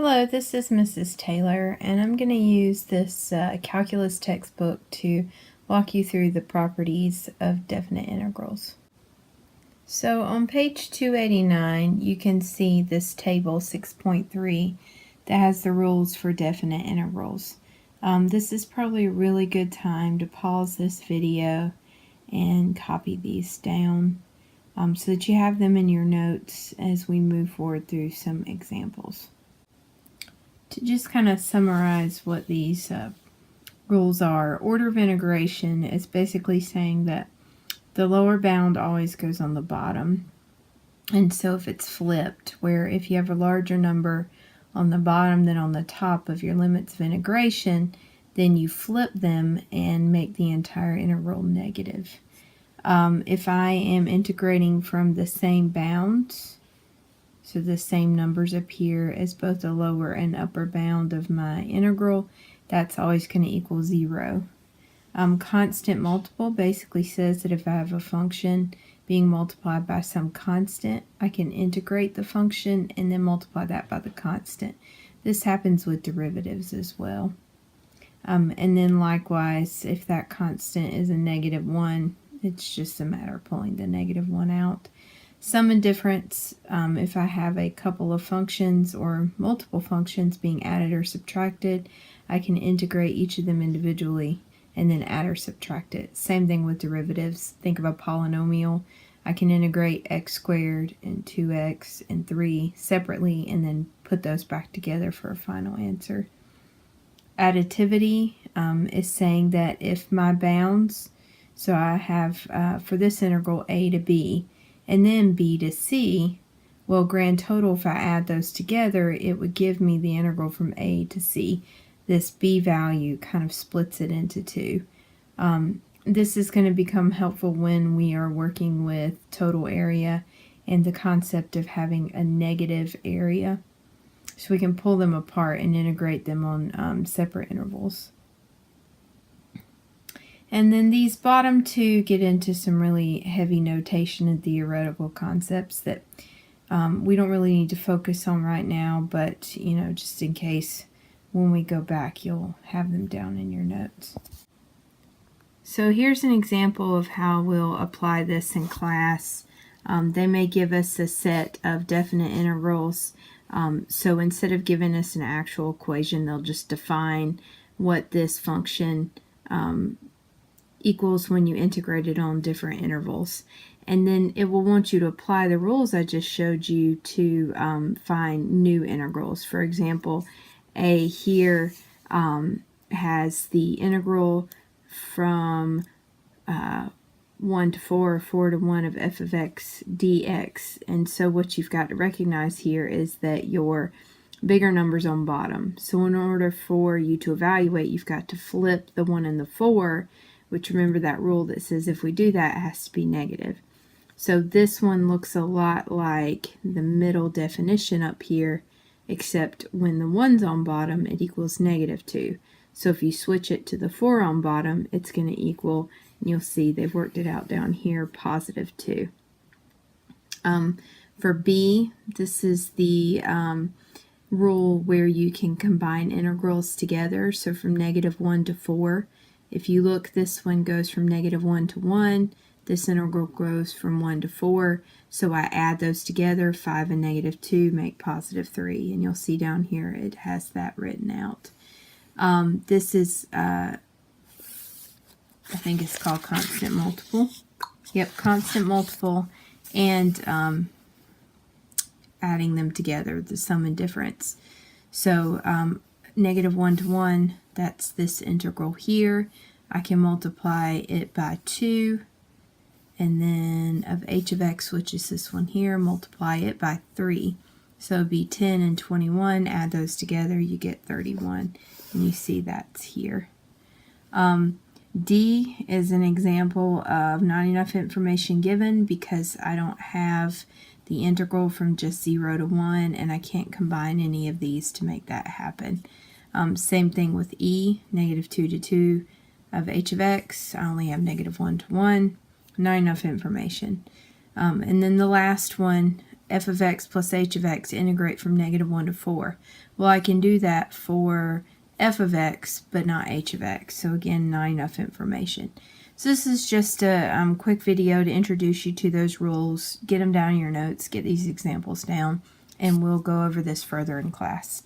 Hello, this is Mrs. Taylor, and I'm going to use this calculus textbook to walk you through the properties of definite integrals. So on page 289, you can see this table 6.3 that has the rules for definite integrals. This is probably a really good time to pause this video and copy these down so that you have them in your notes as we move forward through some examples. To just kind of summarize what these rules are, order of integration is basically saying that the lower bound always goes on the bottom. And so if it's flipped, where if you have a larger number on the bottom than on the top of your limits of integration, then you flip them and make the entire integral negative. If I am integrating from the same bounds, so the same numbers appear as both the lower and upper bound of my integral, that's always going to equal 0. Constant multiple basically says that if I have a function being multiplied by some constant, I can integrate the function and then multiply that by the constant. This happens with derivatives as well. And then likewise, if that constant is a -1, it's just a matter of pulling the -1 out. Sum and difference, if I have a couple of functions or multiple functions being added or subtracted, I can integrate each of them individually and then add or subtract it. Same thing with derivatives. Think of a polynomial. I can integrate x squared and 2x and 3 separately and then put those back together for a final answer. Additivity is saying that if my bounds, so I have for this integral a to b, and then b to c, well, grand total, if I add those together, it would give me the integral from a to c. This b value kind of splits it into two. This is going to become helpful when we are working with total area and the concept of having a negative area. So we can pull them apart and integrate them on separate intervals. And then these bottom two get into some really heavy notation and theoretical concepts that we don't really need to focus on right now, but just in case when we go back, you'll have them down in your notes. So here's an example of how we'll apply this in class. They may give us a set of definite integrals. So instead of giving us an actual equation, they'll just define what this function equals when you integrate it on different intervals. And then it will want you to apply the rules I just showed you to find new integrals. For example, a here has the integral from 1 to 4 or 4 to 1 of f of x dx. And so what you've got to recognize here is that your bigger number's on bottom. So in order for you to evaluate, you've got to flip the 1 and the 4, which remember that rule that says if we do that, it has to be negative. So this one looks a lot like the middle definition up here, except when the 1's on bottom, it equals -2. So if you switch it to the 4 on bottom, it's going to equal, and you'll see they've worked it out down here, +2. For b, this is the rule where you can combine integrals together. So from -1 to 4, if you look, this one goes from -1 to 1. This integral goes from 1 to 4. So I add those together. 5 and -2 make +3. And you'll see down here it has that written out. This is, I think it's called constant multiple. Yep, constant multiple. And adding them together, the sum and difference. So -1 to 1, that's this integral here. I can multiply it by 2, and then of h of x, which is this one here, multiply it by 3. So it'd be 10 and 21, add those together, you get 31, and you see that's here. D is an example of not enough information given because I don't have the integral from just 0 to 1, and I can't combine any of these to make that happen. Same thing with E, -2 to 2 of h of x. I only have -1 to 1. Not enough information. And then the last one f of x plus h of x integrate from -1 to 4. Well, I can do that for f of x, but not h of x. So again, not enough information. So this is just a quick video to introduce you to those rules, get them down in your notes, get these examples down, and we'll go over this further in class.